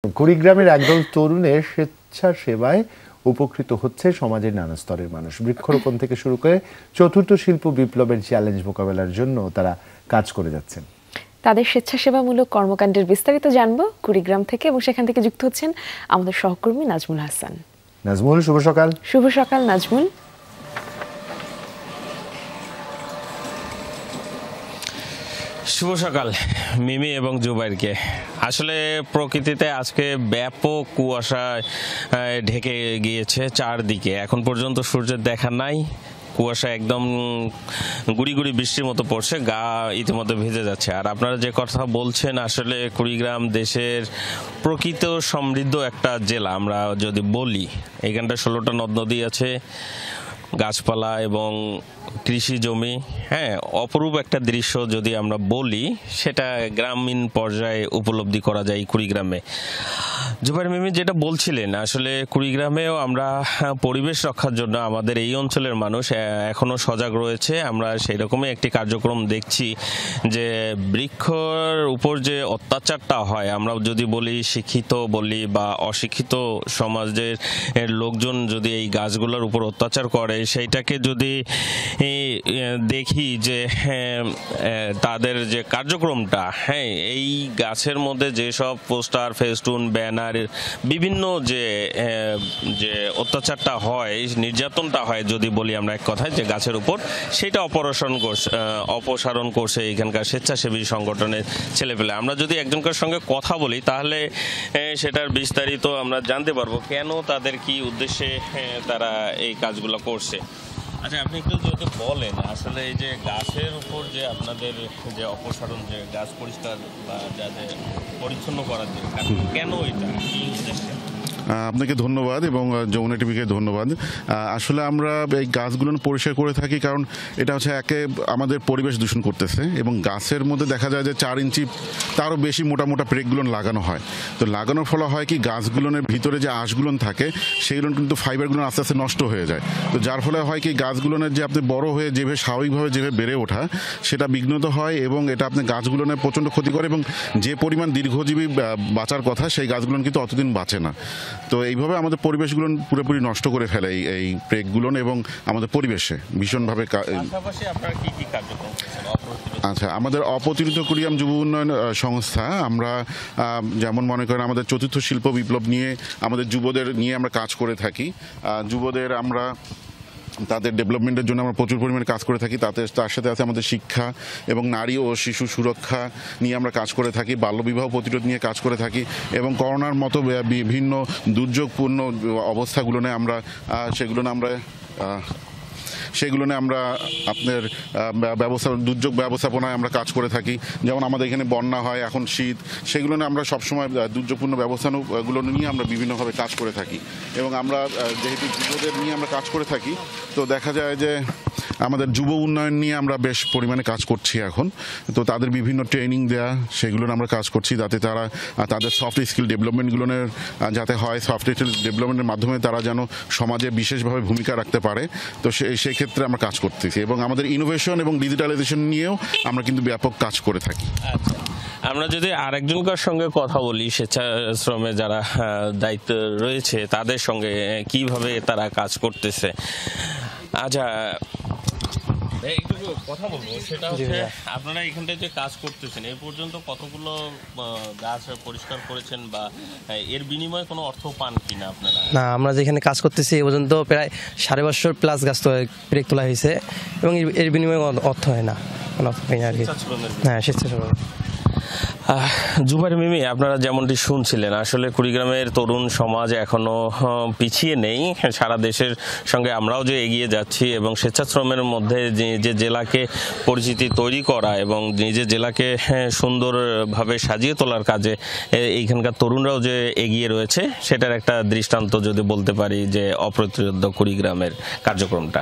কুড়িগ্রামের একদল তরুণের স্বেচ্ছাসেবায় উপকৃত হচ্ছে সমাজের নানা স্তরের মানুষ। বৃক্ষরোপণ থেকে শুরু করে চতুর্থ শিল্প বিপ্লবের চ্যালেঞ্জ মোকাবেলার জন্য তারা কাজ করে যাচ্ছেন। তাদের স্বেচ্ছাসেবামূলক কর্মকাণ্ডের বিস্তারিত জানবো কুড়িগ্রাম থেকে, এবং সেখান থেকে যুক্ত হচ্ছেন আমাদের সহকর্মী নাজমুল হাসান। নাজমুল, শুভ সকাল। শুভ সকাল নাজমুল। শুভ সকাল মিমি এবং জুবাইরকে। আসলে প্রকৃতিতে আজকে ব্যাপক কুয়াশায় ঢেকে গিয়েছে চারদিকে। এখন পর্যন্ত সূর্যের দেখা নাই, কুয়াশা একদম গুড়ি গুড়ি বৃষ্টির মতো পড়ছে, গা ইতিমধ্যে ভিজে যাচ্ছে। আর আপনারা যে কথা বলছেন, আসলে কুড়িগ্রাম দেশের প্রকৃত সমৃদ্ধ একটা জেলা। আমরা যদি বলি, এখানটা 16টা নদ নদী আছে, গাছপালা এবং কৃষি জমি। হ্যাঁ, অপরূপ একটা দৃশ্য যদি আমরা বলি, সেটা গ্রামীণ পর্যায়ে উপলব্ধি করা যায় কুড়িগ্রামে। জুবাইর মিমি যেটা বলছিলেন, আসলে কুড়িগ্রামেও আমরা পরিবেশ রক্ষার জন্য আমাদের এই অঞ্চলের মানুষ এখনো সজাগ রয়েছে। আমরা সেই রকমই একটি কার্যক্রম দেখছি যে বৃক্ষর উপর যে অত্যাচারটা হয়, আমরা যদি বলি শিক্ষিত বলি বা অশিক্ষিত সমাজের লোকজন যদি এই গাছগুলোর উপর অত্যাচার করে, সেইটাকে যদি দেখি যে তাদের যে কার্যক্রমটা, হ্যাঁ, এই গাছের মধ্যে যেসব পোস্টার, ফেস্টুন, ব্যানার, বিভিন্ন যে অত্যাচারটা হয়, নির্যাতনটা হয়, যদি বলি আমরা এক কথায় যে গাছের উপর, সেটা অপসারণ করছে এখানকার স্বেচ্ছাসেবী সংগঠনের ছেলেপেলে। আমরা যদি একজনকার সঙ্গে কথা বলি, তাহলে সেটার বিস্তারিত আমরা জানতে পারবো কেন, তাদের কি উদ্দেশ্যে তারা এই কাজগুলো করছে। আচ্ছা, আপনি একটু যদি বলেন, আসলে এই যে গাছের উপর যে আপনাদের যে অপসারণ, যে গাছ পরিষ্কার বা যাতে পরিচ্ছন্ন করার যে কেন, এটা কি উদ্দেশ্যে? আপনাকে ধন্যবাদ এবং যমুনা টিভিকে ধন্যবাদ। আসলে আমরা এই গাছগুলো পরিষ্কার করে থাকি কারণ এটা হচ্ছে আমাদের পরিবেশ দূষণ করতেছে, এবং গাছের মধ্যে দেখা যায় যে 4 ইঞ্চি তারও বেশি মোটা মোটা ব্রেকগুলো লাগানো হয়। তো লাগানোর ফলে হয় কি, গাছগুলোর ভিতরে যে আঁশগুলো থাকে, সেগুলো কিন্তু ফাইবারগুলো আস্তে আস্তে নষ্ট হয়ে যায়। তো যার ফলে হয় কি, গাছগুলোর যে আপনি বড় হয়ে যেভাবে স্বাভাবিকভাবে যেভাবে বেড়ে ওঠা, সেটা বিঘ্নিত হয়, এবং এটা আপনি গাছগুলোর প্রচণ্ড ক্ষতি করে, এবং যে পরিমাণ দীর্ঘজীবী বাঁচার কথা, সেই গাছগুলো কিন্তু অতদিন বাঁচে না। তো এইভাবে আমাদের পরিবেশগুলো পুরোপুরি নষ্ট করে ফেলে এই ব্রেকগুলো, এবং আমাদের পরিবেশে ভীষণভাবে। আচ্ছা, আমাদের অপ্রতিরোধ কুড়িগ্রাম যুব উন্নয়ন সংস্থা, আমরা যেমন মনে করেন আমাদের চতুর্থ শিল্প বিপ্লব নিয়ে আমাদের যুবদের নিয়ে আমরা কাজ করে থাকি। যুবদের আমরা তাদের ডেভেলপমেন্টের জন্য আমরা প্রচুর পরিমাণে কাজ করে থাকি। তার সাথে আছে আমাদের শিক্ষা এবং নারী ও শিশু সুরক্ষা নিয়ে আমরা কাজ করে থাকি, বাল্যবিবাহ প্রতিরোধ নিয়ে কাজ করে থাকি, এবং করোনার মতো বিভিন্ন দুর্যোগপূর্ণ অবস্থাগুলো নিয়ে আমরা সেগুলো নিয়ে আমরা আপনার দুর্যোগ ব্যবস্থাপনায় আমরা কাজ করে থাকি। যেমন আমাদের এখানে বন্যা হয়, এখন শীত, সেগুলো নিয়ে আমরা সবসময় দুর্যোগপূর্ণ ব্যবস্থাগুলো নিয়ে আমরা বিভিন্নভাবে কাজ করে থাকি। এবং আমরা যেহেতু যুবদের নিয়ে আমরা কাজ করে থাকি, তো দেখা যায় যে আমাদের যুব উন্নয়ন নিয়ে আমরা বেশ পরিমাণে কাজ করছি এখন। তো তাদের বিভিন্ন ট্রেনিং দেওয়া, সেগুলো আমরা কাজ করছি, যাতে তারা তাদের সফট স্কিল ডেভেলপমেন্টগুলো যাতে হয়, সফট স্কিল ডেভেলপমেন্টের মাধ্যমে তারা যেন সমাজে বিশেষভাবে ভূমিকা রাখতে পারে। তো সেই ক্ষেত্রে আমরা কাজ করতেছি, এবং আমাদের ইনোভেশন এবং ডিজিটালাইজেশন নিয়েও আমরা কিন্তু ব্যাপক কাজ করে থাকি। আমরা যদি আরেকজনকার সঙ্গে কথা বলি, স্বেচ্ছাশ্রমে যারা দায়িত্ব রয়েছে, তাদের সঙ্গে কিভাবে তারা কাজ করতেছে। আচ্ছা, একটু কথা বলবো, সেটা হচ্ছে আপনারা এখানটায় যে কাজ করতেছেন, এ পর্যন্ত কতগুলো গাছ পরিষ্কার করেছেন, বা এর বিনিময়ে কোনো অর্থ পান কিনা আপনারা? না, আমরা যেখানে কাজ করতেছি এ পর্যন্ত প্রায় 550 প্লাস গাছ ব্রেক তোলা হয়েছে, এবং এর বিনিময়ে অর্থ হয় না, কোনো অর্থ হয় না আর কি। হ্যাঁ, স্বেচ্ছাশ্রম। জুবাইর মিমি, আপনারা যেমনটি শুনছিলেন, আসলে কুড়িগ্রামের তরুণ সমাজ এখনো পিছিয়ে নেই। সারা দেশের সঙ্গে আমরাও যে এগিয়ে যাচ্ছি, এবং স্বেচ্ছাশ্রমের মধ্যে যে জেলাকে পরিচিতি তৈরি করা এবং নিজের জেলাকে সুন্দরভাবে সাজিয়ে তোলার কাজে এইখানকার তরুণরাও যে এগিয়ে রয়েছে, সেটার একটা দৃষ্টান্ত যদি বলতে পারি যে অপ্রতিরোধ কুড়িগ্রামের কার্যক্রমটা।